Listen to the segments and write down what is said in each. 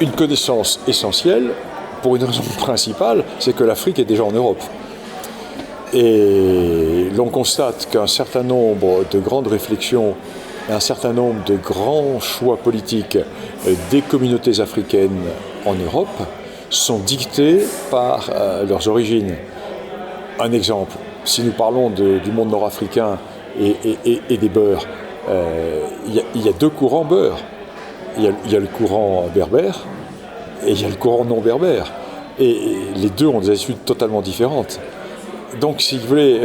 une connaissance essentielle, pour une raison principale, c'est que l'Afrique est déjà en Europe. Et l'on constate qu'un certain nombre de grandes réflexions, un certain nombre de grands choix politiques des communautés africaines en Europe sont dictés par leurs origines. Un exemple, si nous parlons du monde nord-africain et des beurs, il y a deux courants beurre. Il y a le courant berbère et il y a le courant non berbère. Et les deux ont des attitudes totalement différentes. Donc, si vous voulez,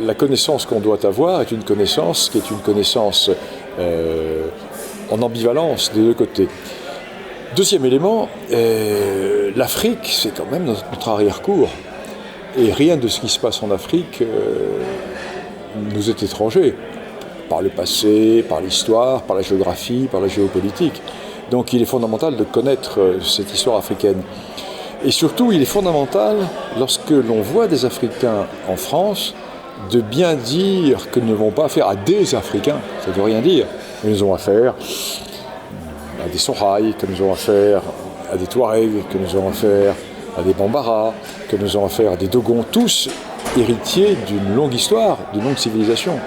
la connaissance qu'on doit avoir est une connaissance qui est une connaissance en ambivalence des deux côtés. Deuxième élément, l'Afrique, c'est quand même notre arrière-cour. Et rien de ce qui se passe en Afrique nous est étranger, par le passé, par l'histoire, par la géographie, par la géopolitique. Donc il est fondamental de connaître cette histoire africaine. Et surtout, il est fondamental, lorsque l'on voit des Africains en France, de bien dire que nous n'avons pas affaire à des Africains. Ça ne veut rien dire. Nous avons affaire à des Soraï, que nous avons affaire à des Touaregs, que nous avons affaire à des Bambara, que nous avons affaire à des Dogons, tous héritiers d'une longue histoire, d'une longue civilisation.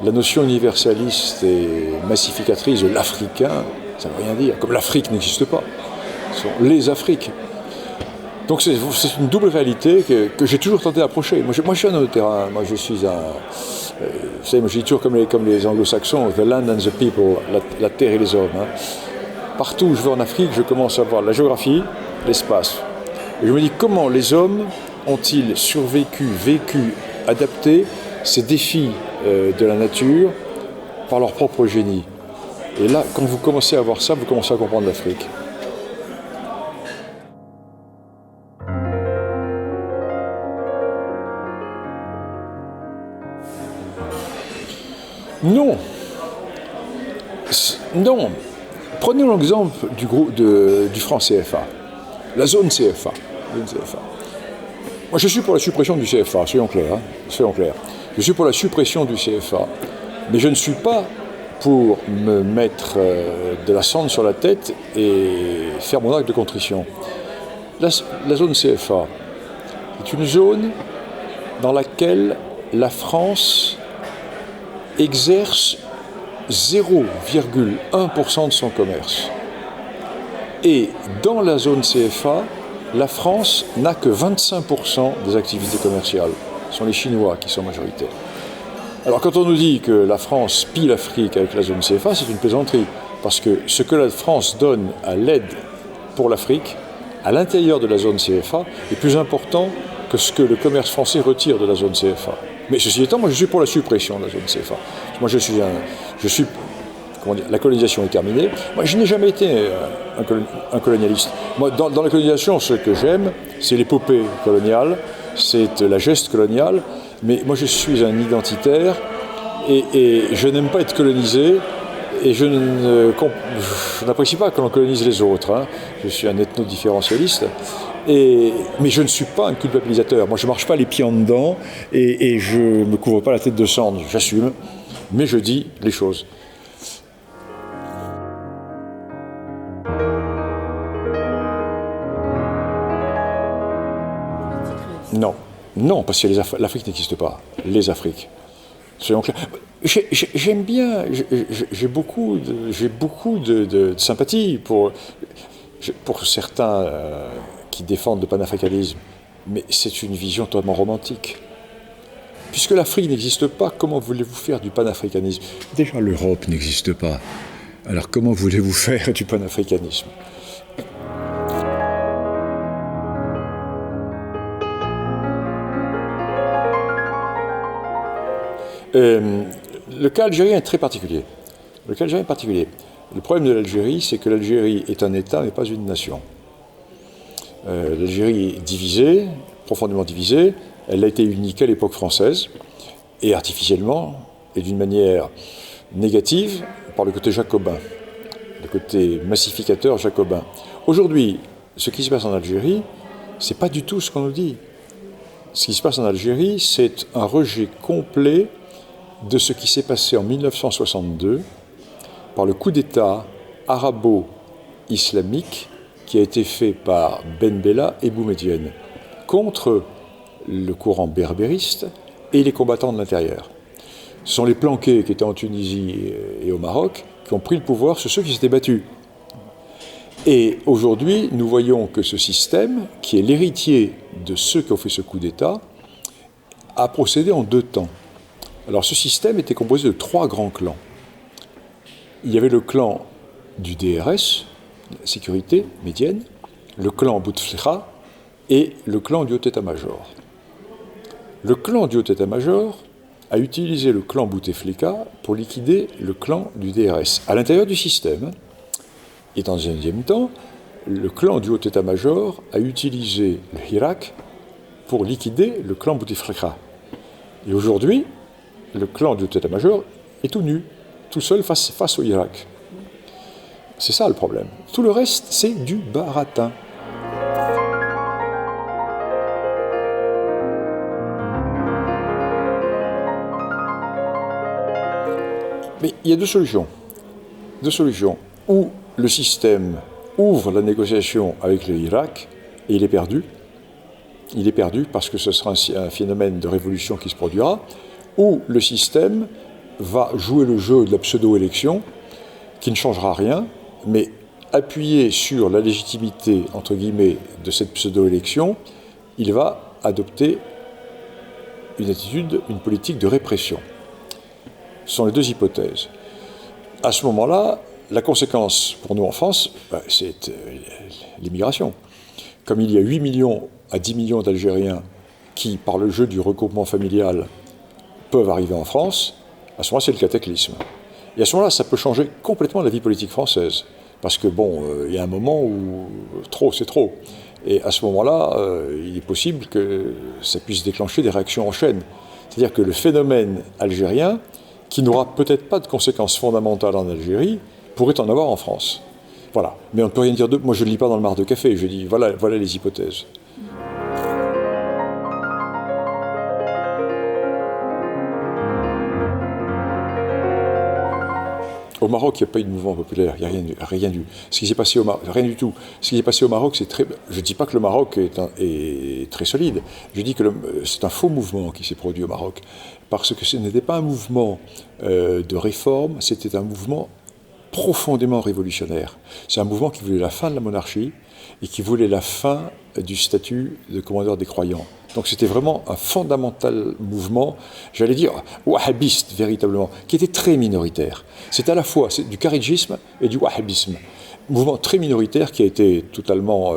La notion universaliste et massificatrice de l'Africain, ça ne veut rien dire. Comme l'Afrique n'existe pas. Ce sont les Afriques. Donc c'est une double réalité que j'ai toujours tenté d'approcher. Moi je suis un homme de terrain, moi je suis un... vous savez, moi je dis toujours comme les anglo-saxons, the land and the people, la terre et les hommes. Hein. Partout où je vais en Afrique, je commence à voir la géographie, l'espace. Et je me dis comment les hommes ont-ils survécu, vécu, adapté ces défis de la nature par leur propre génie. Et là, quand vous commencez à voir ça, vous commencez à comprendre l'Afrique. Non. Non. Prenons l'exemple du franc CFA, la zone CFA. Moi, je suis pour la suppression du CFA, soyons clairs. Je suis pour la suppression du CFA, mais je ne suis pas pour me mettre de la cendre sur la tête et faire mon acte de contrition. La zone CFA est une zone dans laquelle la France exerce 0,1% de son commerce. Et dans la zone CFA, la France n'a que 25% des activités commerciales. Ce sont les Chinois qui sont majoritaires. Alors quand on nous dit que la France pille l'Afrique avec la zone CFA, c'est une plaisanterie. Parce que ce que la France donne à l'aide pour l'Afrique, à l'intérieur de la zone CFA, est plus important que ce que le commerce français retire de la zone CFA. Mais ceci étant, moi je suis pour la suppression de la zone CFA. Moi la colonisation est terminée. Moi je n'ai jamais été un colonialiste. Moi dans la colonisation, ce que j'aime, c'est l'épopée coloniale, c'est la geste coloniale, mais moi je suis un identitaire et je n'aime pas être colonisé et je n'apprécie pas que l'on colonise les autres. Hein. Je suis un ethno-différentialiste. Mais je ne suis pas un culpabilisateur. Moi, je ne marche pas les pieds en dedans et je ne me couvre pas la tête de cendre. J'assume, mais je dis les choses. Non, parce que l'Afrique n'existe pas. Les Afriques. Soyons clairs. J'aime bien, j'ai beaucoup de sympathie pour certains qui défendent le panafricanisme, mais c'est une vision totalement romantique. Puisque l'Afrique n'existe pas, comment voulez-vous faire du panafricanisme ? Déjà, l'Europe n'existe pas. Alors comment voulez-vous faire du panafricanisme ? Le cas algérien est très particulier. Le problème de l'Algérie, c'est que l'Algérie est un État, mais pas une nation. L'Algérie est divisée, profondément divisée. Elle a été unie qu'à l'époque française, et artificiellement, et d'une manière négative, par le côté jacobin, le côté massificateur jacobin. Aujourd'hui, ce qui se passe en Algérie, c'est pas du tout ce qu'on nous dit. Ce qui se passe en Algérie, c'est un rejet complet de ce qui s'est passé en 1962 par le coup d'État islamique qui a été fait par Ben Bella et Boumedienne contre le courant berbériste et les combattants de l'intérieur. Ce sont les planqués qui étaient en Tunisie et au Maroc qui ont pris le pouvoir sur ceux qui s'étaient battus. Et aujourd'hui, nous voyons que ce système, qui est l'héritier de ceux qui ont fait ce coup d'État, a procédé en 2 temps. Alors ce système était composé de 3 grands clans. Il y avait le clan du DRS, la sécurité médienne, le clan Bouteflika et le clan du haut état-major. Le clan du haut état-major a utilisé le clan Bouteflika pour liquider le clan du DRS à l'intérieur du système. Et dans un deuxième temps, le clan du haut état-major a utilisé le Hirak pour liquider le clan Bouteflika. Et aujourd'hui, le clan du haut état-major est tout nu, tout seul face au Hirak. C'est ça le problème. Tout le reste, c'est du baratin. Mais il y a 2 solutions. 2 solutions. Ou le système ouvre la négociation avec le Hirak et il est perdu. Il est perdu parce que ce sera un phénomène de révolution qui se produira. Ou le système va jouer le jeu de la pseudo-élection qui ne changera rien, mais appuyé sur la légitimité, entre guillemets, de cette pseudo-élection, il va adopter une attitude, une politique de répression. Ce sont les 2 hypothèses. À ce moment-là, la conséquence pour nous en France, c'est l'immigration. Comme il y a 8 millions à 10 millions d'Algériens qui, par le jeu du regroupement familial, peuvent arriver en France, à ce moment-là, c'est le cataclysme. Et à ce moment-là, ça peut changer complètement la vie politique française. Parce que, il y a un moment où trop, c'est trop. Et à ce moment-là, il est possible que ça puisse déclencher des réactions en chaîne. C'est-à-dire que le phénomène algérien, qui n'aura peut-être pas de conséquences fondamentales en Algérie, pourrait en avoir en France. Voilà. Mais on ne peut rien dire de... Moi, je ne lis pas dans le mar de café, je dis, voilà les hypothèses. Au Maroc, il n'y a pas eu de mouvement populaire, il n'y a rien du. Ce qui s'est passé au Maroc, rien du tout. Ce qui s'est passé au Maroc, c'est très. Je ne dis pas que le Maroc est très solide. Je dis que c'est un faux mouvement qui s'est produit au Maroc, parce que ce n'était pas un mouvement de réforme, c'était un mouvement profondément révolutionnaire. C'est un mouvement qui voulait la fin de la monarchie et qui voulait la fin du statut de commandeur des croyants. Donc c'était vraiment un fondamental mouvement, j'allais dire wahhabiste véritablement, qui était très minoritaire. C'est à la fois du kharidjisme et du wahhabisme. Mouvement très minoritaire qui a été totalement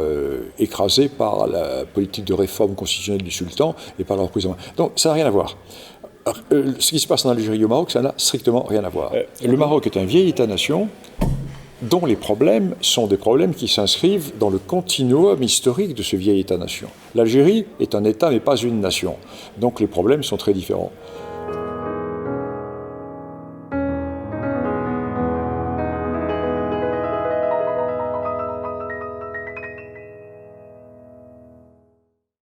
écrasé par la politique de réforme constitutionnelle du sultan et par leur emprisonnement. Donc ça n'a rien à voir. Ce qui se passe en Algérie et au Maroc, ça n'a strictement rien à voir. Le Maroc est un vieil État-nation dont les problèmes sont des problèmes qui s'inscrivent dans le continuum historique de ce vieil État-nation. L'Algérie est un État mais pas une nation, donc les problèmes sont très différents.